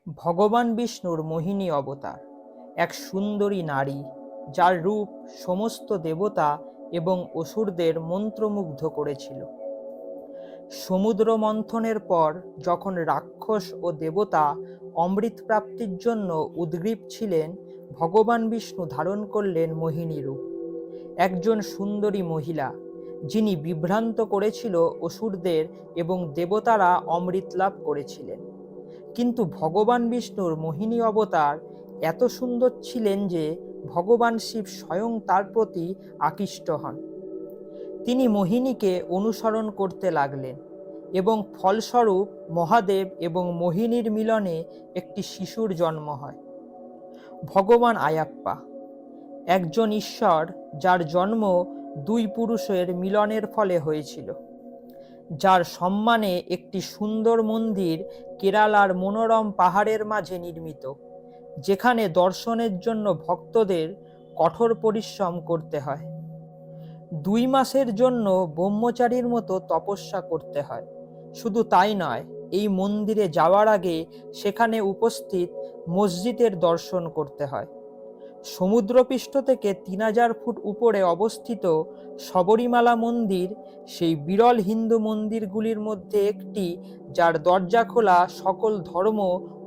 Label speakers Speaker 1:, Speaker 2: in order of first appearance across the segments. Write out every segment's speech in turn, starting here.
Speaker 1: ভগবান বিষ্ণুর মোহিনী অবতার এক সুন্দরী নারী, যার রূপ সমস্ত দেবতা এবং অসুরদের মন্ত্রমুগ্ধ করেছিল। সমুদ্র মন্থনের পর যখন রাক্ষস ও দেবতা অমৃত প্রাপ্তির জন্য উদগ্রীব ছিলেন, ভগবান বিষ্ণু ধারণ করলেন মোহিনী রূপ। একজন সুন্দরী মহিলা, যিনি বিভ্রান্ত করেছিল অসুরদের এবং দেবতারা অমৃত লাভ করেছিলেন। কিন্তু ভগবান বিষ্ণুর মোহিনী অবতার এত সুন্দর ছিলেন যে ভগবান শিব স্বয়ং তার প্রতি আকৃষ্ট হন। তিনি মোহিনীকে অনুসরণ করতে লাগলেন এবং ফলস্বরূপ মহাদেব এবং মোহিনীর মিলনে একটি শিশুর জন্ম হয়। ভগবান আয়াপ্পা একজন ঈশ্বর, যার জন্ম দুই পুরুষের মিলনের ফলে হয়েছিল, যার সম্মানে একটি সুন্দর মন্দির কেরালার মনোরম পাহাড়ের মাঝে নির্মিত, যেখানে দর্শনের জন্য ভক্তদের কঠোর পরিশ্রম করতে হয়। 2 মাসের জন্য ব্রহ্মচারীর মতো তপস্যা করতে হয়। শুধু তাই নয়, এই মন্দিরে যাওয়ার আগে সেখানে উপস্থিত মসজিদের দর্শন করতে হয়। সমুদ্রপৃষ্ঠ থেকে 3000 ফুট উপরে অবস্থিত শবরীমালা মন্দির সেই বিরল হিন্দু মন্দিরগুলির মধ্যে একটি, যার দরজা খোলা সকল ধর্ম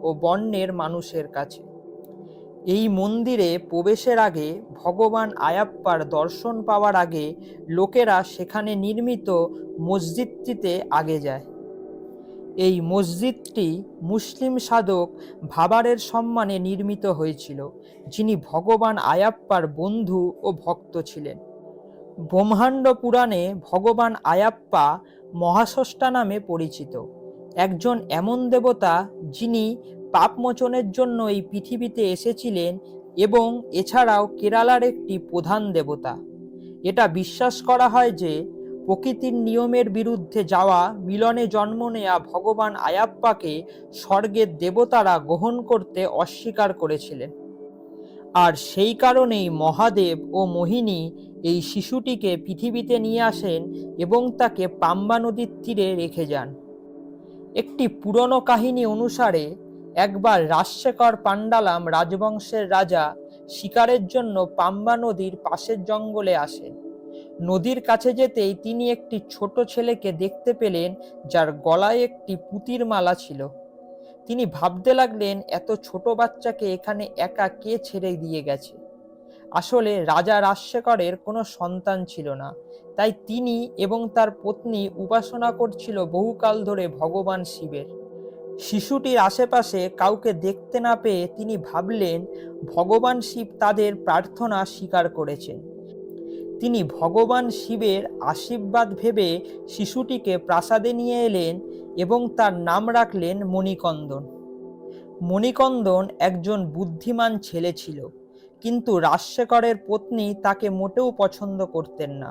Speaker 1: ও বর্ণের মানুষের কাছে। এই মন্দিরে প্রবেশের আগে, ভগবান আয়াপ্পার দর্শন পাওয়ার আগে লোকেরা সেখানে নির্মিত মসজিদটিতে আগে যায়। এই মসজিদটি মুসলিম সাধক ভাবারের সম্মানে নির্মিত হয়েছিল, যিনি ভগবান আয়াপ্পার বন্ধু ও ভক্ত ছিলেন। ব্রহ্মাণ্ড পুরাণে ভগবান আয়াপ্পা মহাস্রষ্টা নামে পরিচিত, একজন এমন দেবতা যিনি পাপমোচনের জন্য এই পৃথিবীতে এসেছিলেন এবং এছাড়াও কেরালার একটি প্রধান দেবতা। এটা বিশ্বাস করা হয় যে প্রকৃতির নিয়মের বিরুদ্ধে যাওয়া মিলনে জন্ম নেয়া ভগবান আয়াপ্পাকে স্বর্গের দেবতারা গ্রহণ করতে অস্বীকার করেছিলেন, আর সেই কারণেই মহাদেব ও মোহিনী এই শিশুটিকে পৃথিবীতে নিয়ে আসেন এবং তাকে পাম্বা নদীর তীরে রেখে যান। একটি পুরনো কাহিনী অনুসারে একবার রাজশেখর পাণ্ডালাম রাজবংশের রাজা শিকারের জন্য পাম্বা নদীর পাশের জঙ্গলে আসেন। নদীর কাছে যেতেই তিনি একটি ছোট ছেলেকে দেখতে পেলেন, যার গলায় একটি পুঁতির মালা ছিল। তিনি ভাবতে লাগলেন, এত ছোট বাচ্চাকে এখানে একা কে ছেড়ে দিয়ে গেছে। আসলে রাজা রাজশেখরের কোনো সন্তান ছিল না, তাই তিনি এবং তার পত্নী উপাসনা করছিল বহুকাল ধরে ভগবান শিবের। শিশুটির আশেপাশে কাউকে দেখতে না পেয়ে তিনি ভাবলেন, ভগবান শিব তাদের প্রার্থনা স্বীকার করেছেন। তিনি ভগবান শিবের আশীর্বাদ ভেবে শিশুটিকে প্রাসাদে নিয়ে এলেন এবং তার নাম রাখলেন মণিকন্দন। মণিকন্দন একজন বুদ্ধিমান ছেলে ছিল, কিন্তু রাজশেখরের পত্নী তাকে মোটেও পছন্দ করতেন না।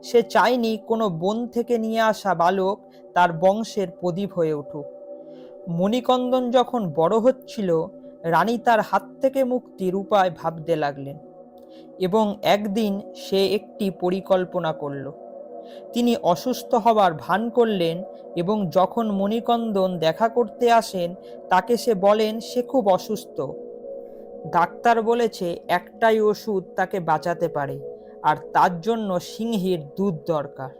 Speaker 1: সে চায়নি কোনো বন থেকে নিয়ে আসা বালক তার বংশের প্রদীপ হয়ে উঠুক। মণিকন্দন যখন বড় হচ্ছিল, রানী তার হাত থেকে মুক্তির উপায় ভাবতে লাগলেন এবং একদিন সে একটি পরিকল্পনা করল। তিনি অসুস্থ হবার ভান করলেন এবং যখন মণিকন্দন দেখা করতে আসেন, তাকে সে বলেন সে খুব অসুস্থ। ডাক্তার বলেছে একটাই ওষুধ তাকে বাঁচাতে পারে, আর তার জন্য সিংহীর দুধ দরকার।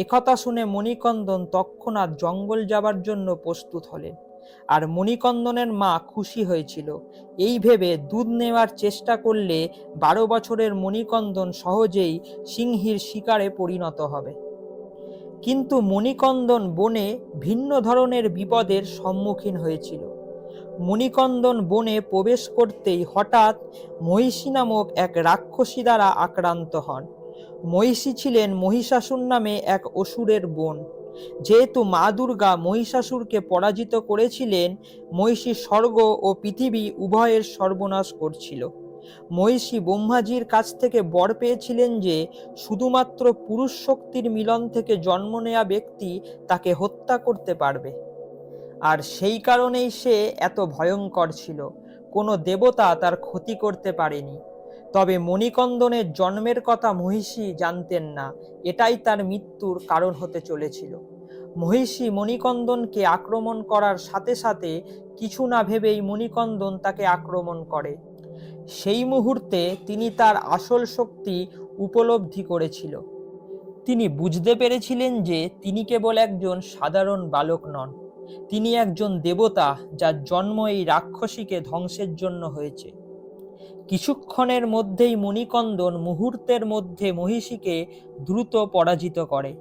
Speaker 1: একথা শুনে মণিকন্দন তৎক্ষণাৎ জঙ্গল যাবার জন্য প্রস্তুত হলেন, আর মণিকন্দনের মা খুশি হয়েছিল। এই ভেবে দুধ নেওয়ার চেষ্টা করলে 12 বছরের মণিকন্দন সহজেই সিংহীর শিকারে পরিণত হবে। কিন্তু মণিকন্দন বনে ভিন্ন ধরনের বিপদের সম্মুখীন হয়েছিল। মণিকন্দন বনে প্রবেশ করতেই হঠাৎ মহিষী নামক এক রাক্ষসী দ্বারা আক্রান্ত হন। মহিষী ছিলেন মহিষাসুর নামে এক অসুরের বোন। যেহেতু মা দুর্গা মহিষাসুরকে পরাজিত করেছিলেন, মহিষী স্বর্গ ও পৃথিবী উভয়ের সর্বনাশ করছিল। মহিষী ব্রহ্মাজির কাছ থেকে বর পেয়েছিলেন যে শুধুমাত্র পুরুষ শক্তির মিলন থেকে জন্ম নেয়া ব্যক্তি তাকে হত্যা করতে পারবে, আর সেই কারণেই সে এত ভয়ঙ্কর ছিল। কোনো দেবতা তার ক্ষতি করতে পারেনি। তবে মণিকন্দনের জন্মের কথা মহিষী জানতেন না, এটাই তার মৃত্যুর কারণ হতে চলেছিল। মহিষী মণিকন্দনকে আক্রমণ করার সাথে সাথে কিছু না ভেবেই মণিকন্দন তাকে আক্রমণ করে। সেই মুহূর্তে তিনি তার আসল শক্তি উপলব্ধি করেছিল। তিনি বুঝতে পেরেছিলেন যে তিনি কেবল একজন সাধারণ বালক নন, তিনি একজন দেবতা যার জন্ম এই রাক্ষসীকে ধ্বংসের জন্য হয়েছে। কিছুক্ষণের মধ্যেই মণিকন্দন মুহূর্তের মধ্যে মহিষীকে দ্রুত পরাজিত করে।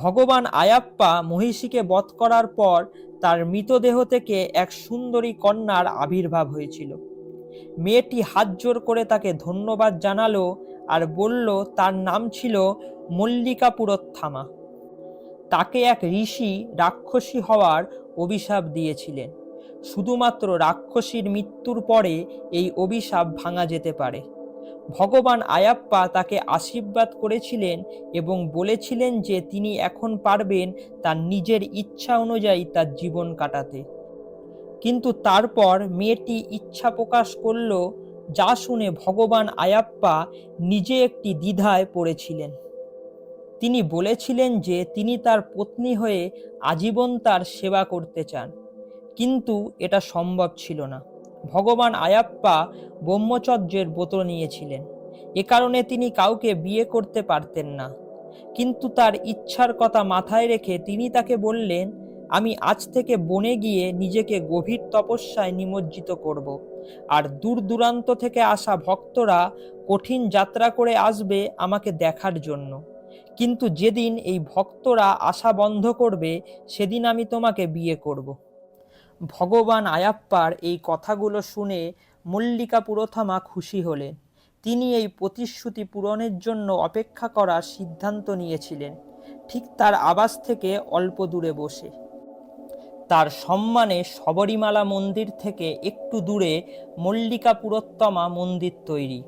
Speaker 1: ভগবান আয়াপ্পা মহিষীকে বধ করার পর তার মৃতদেহ থেকে এক সুন্দরী কন্যার আবির্ভাব হয়েছিল। মেয়েটি হাত জোর করে তাকে ধন্যবাদ জানালো আর বলল তার নাম ছিল মল্লিকা পুরোত্থামা। তাকে এক ঋষি রাক্ষসী হওয়ার অভিশাপ দিয়েছিলেন। শুধুমাত্র রাক্ষসীর মৃত্যুর পরে এই অভিশাপ ভাঙা যেতে পারে। ভগবান আয়াপ্পা তাকে আশীর্বাদ করেছিলেন এবং বলেছিলেন যে তিনি এখন পারবেন তার নিজের ইচ্ছা অনুযায়ী তার জীবন কাটাতে। কিন্তু তারপর মেয়েটি ইচ্ছা প্রকাশ করল, যা শুনে ভগবান আয়াপ্পা নিজে একটি দ্বিধায় পড়েছিলেন। তিনি বলেছিলেন যে তিনি তার পত্নী হয়ে আজীবন তার সেবা করতে চান, কিন্তু এটা সম্ভব ছিল না। ভগবান আয়াপ্পা ব্রহ্মচর্যের ব্রত নিয়েছিলেন, এ কারণে তিনি কাউকে বিয়ে করতে পারতেন না। কিন্তু তার ইচ্ছার কথা মাথায় রেখে তিনি তাকে বললেন, আমি আজ থেকে বনে গিয়ে নিজেকে গভীর তপস্যায় নিমজ্জিত করব, আর দূর দূরান্ত থেকে আসা ভক্তরা কঠিন যাত্রা করে আসবে আমাকে দেখার জন্য। কিন্তু যেদিন এই ভক্তরা আসা বন্ধ করবে সেদিন আমি তোমাকে বিয়ে করব। ভগবান আয়াপ্পার এই কথাগুলো শুনে মল্লিকা পুরোথামা খুশি হলেন। তিনি এই প্রতিশ্রুতি পূরণের জন্য অপেক্ষা করার সিদ্ধান্ত নিয়েছিলেন, ঠিক তার আবাস থেকে অল্প দূরে বসে। তার সম্মানে শবরীমালা মন্দির থেকে একটু দূরে মল্লিকা পুরোত্তমা মন্দির তৈরি।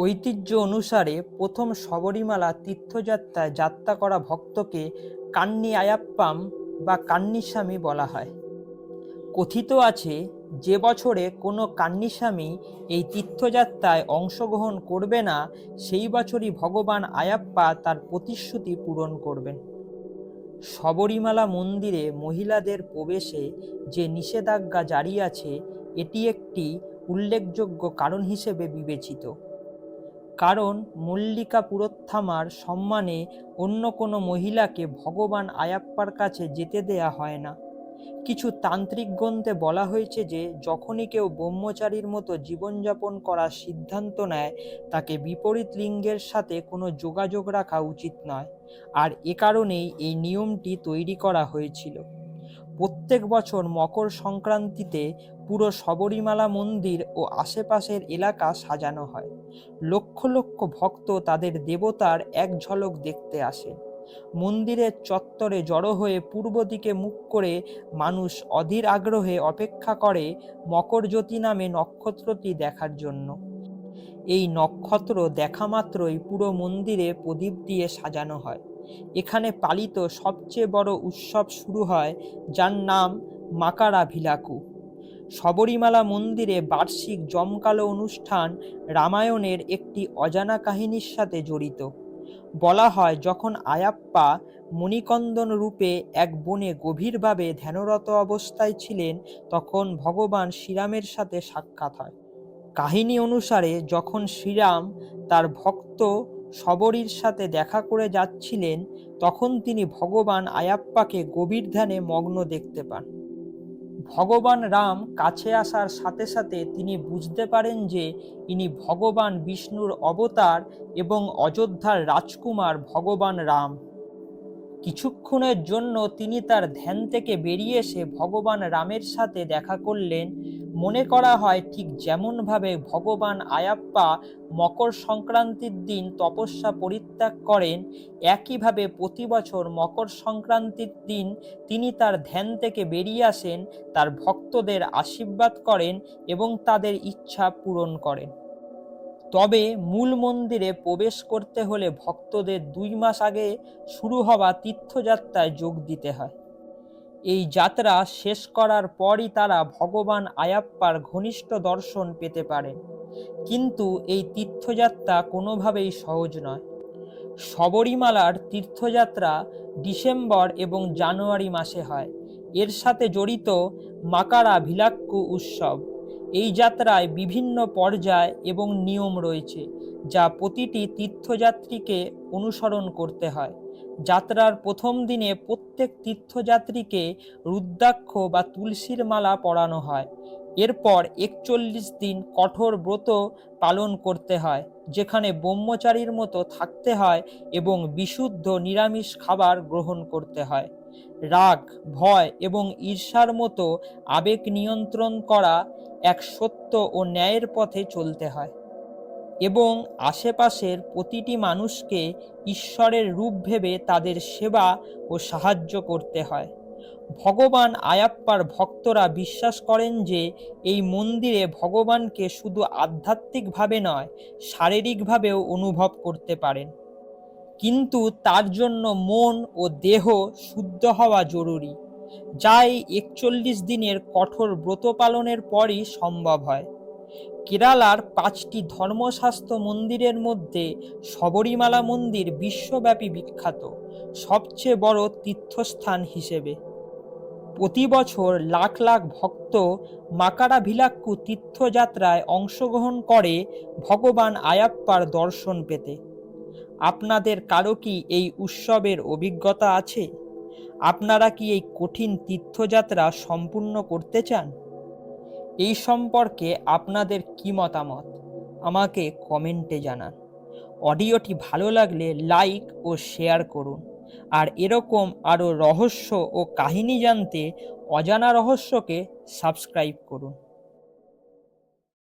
Speaker 1: ঐতিহ্য অনুসারে প্রথম শবরীমালা তীর্থযাত্রায় যাত্রা করা ভক্তকে কান্নি আয়াপ্পাম বা কান্নিস্বামী বলা হয়। কথিত আছে, যে বছরে কোনো কান্নিস্বামী এই তীর্থযাত্রায় অংশগ্রহণ করবে না, সেই বছরই ভগবান আয়াপ্পা তার প্রতিশ্রুতি পূরণ করবেন। শবরীমালা মন্দিরে মহিলাদের প্রবেশে যে নিষেধাজ্ঞা জারি আছে, এটি একটি উল্লেখযোগ্য কারণ হিসেবে বিবেচিত। কারণ মল্লিকা পুরোত্থামার সম্মানে অন্য কোনো মহিলাকে ভগবান আয়াপ্পার কাছে যেতে দেয়া হয় না। কিছু তান্ত্রিক গ্রন্থে বলা হয়েছে যে যখনই কেউ ব্রহ্মচারীর মতো জীবনযাপন করার সিদ্ধান্ত নেয়, তাকে বিপরীত লিঙ্গের সাথে কোনো যোগাযোগ রাখা উচিত নয়, আর এ কারণেই এই নিয়মটি তৈরি করা হয়েছিল। প্রত্যেক বছর মকর সংক্রান্তিতে পুরো শবরীমালা মন্দির ও আশেপাশের এলাকা সাজানো হয়। লক্ষ লক্ষ ভক্ত তাদের দেবতার এক ঝলক দেখতে আসেন। মন্দিরের চত্বরে জড়ো হয়ে পূর্ব দিকে মুখ করে মানুষ অধীর আগ্রহে অপেক্ষা করে মকর জ্যোতি নামে নক্ষত্রটি দেখার জন্য। এই নক্ষত্র দেখা মাত্রই পুরো মন্দিরে প্রদীপ দিয়ে সাজানো হয়। এখানে পালিত সবচেয়ে বড় উৎসব শুরু হয়, যার নাম মাকারা ভিলাকু। শবরীমালা মন্দিরে বার্ষিক জমকালো অনুষ্ঠান রামায়ণের একটি অজানা কাহিনীর সাথে জড়িত। বলা হয়, যখন আয়াপ্পা মণিকন্দন রূপে এক বনে গভীরভাবে ধ্যানরত অবস্থায় ছিলেন, তখন ভগবান শ্রীরামের সাথে সাক্ষাৎ হয়। কাহিনী অনুসারে যখন শ্রীরাম তার ভক্ত শবরীর সাথে দেখা করে যাচ্ছিলেন, তখন তিনি ভগবান আয়াপ্পাকে গভীর ধ্যানে মগ্ন দেখতে পান। ভগবান রাম কাছে আসার সাথে সাথে তিনি বুঝতে পারেন যে ইনি ভগবান বিষ্ণুর অবতার এবং অযোধ্যার রাজকুমার ভগবান রাম। কিছুক্ষণের জন্য তিনি তার ধ্যান থেকে বেরিয়ে এসে ভগবান রামের সাথে দেখা করলেন। মনে করা হয় ঠিক যেমনভাবে ভগবান আয়াপ্পা মকর সংক্রান্তির দিন তপস্যা পরিত্যাগ করেন, একইভাবে প্রতি বছর মকর সংক্রান্তির দিন তিনি তার ধ্যান থেকে বেরিয়ে আসেন, তার ভক্তদের আশীর্বাদ করেন এবং তাদের ইচ্ছা পূরণ করেন। তবে মূল মন্দিরে প্রবেশ করতে হলে ভক্তদের 2 মাস আগে শুরু হওয়া তীর্থযাত্রায় যোগ দিতে হয়। এই যাত্রা শেষ করার পরই তারা ভগবান আয়াপ্পার ঘনিষ্ঠ দর্শন পেতে পারেন। কিন্তু এই তীর্থযাত্রা কোনোভাবেই সহজ নয়। শবরীমালার তীর্থযাত্রা ডিসেম্বর এবং জানুয়ারি মাসে হয়। এর সাথে জড়িত মাকারা ভিলাক্কু উৎসব। এই যাত্রায় বিভিন্ন পর্যায় এবং নিয়ম রয়েছে, যা প্রতিটি তীর্থযাত্রীকে অনুসরণ করতে হয়। যাত্রার প্রথম দিনে প্রত্যেক তীর্থযাত্রীকে রুদ্রাক্ষ বা তুলসীর মালা পরানো হয়। এরপর 41 দিন কঠোর ব্রত পালন করতে হয়, যেখানে ব্রহ্মচারীর মতো থাকতে হয় এবং বিশুদ্ধ নিরামিষ খাবার গ্রহণ করতে হয়। রাগ, ভয় এবং ঈর্ষার মতো আবেগ নিয়ন্ত্রণ করা, এক সত্য ও ন্যায়ের পথে চলতে হয় এবং আশেপাশের প্রতিটি মানুষকে ঈশ্বরের রূপ ভেবে তাদের সেবা ও সাহায্য করতে হয়। ভগবান আয়াপ্পার ভক্তরা বিশ্বাস করেন যে এই মন্দিরে ভগবানকে শুধু আধ্যাত্মিকভাবে নয়, শারীরিকভাবেও অনুভব করতে পারেন, কিন্তু তার জন্য মন ও দেহ শুদ্ধ হওয়া জরুরি, যা এই 41 দিনের কঠোর ব্রত পালনের পরই সম্ভব হয়। কেরালার 5টি ধর্মশাস্ত্র মন্দিরের মধ্যে শবরীমালা মন্দির বিশ্বব্যাপী বিখ্যাত, সবচেয়ে বড় তীর্থস্থান হিসেবে। প্রতি বছর লাখ লাখ ভক্ত মাকারা ভিলাক্কু তীর্থযাত্রায় অংশগ্রহণ করে ভগবান আয়াপ্পার দর্শন পেতে। আপনাদের কারো কি এই উৎসবের অভিজ্ঞতা আছে? আপনারা কি এই কঠিন তীর্থযাত্রা সম্পূর্ণ করতে চান? এই সম্পর্কে আপনাদের কি মতামত আমাকে কমেন্টে জানান। অডিওটি ভালো লাগলে লাইক ও শেয়ার করুন, আর এরকম আরও রহস্য ও কাহিনী জানতে অজানা রহস্যকে সাবস্ক্রাইব করুন।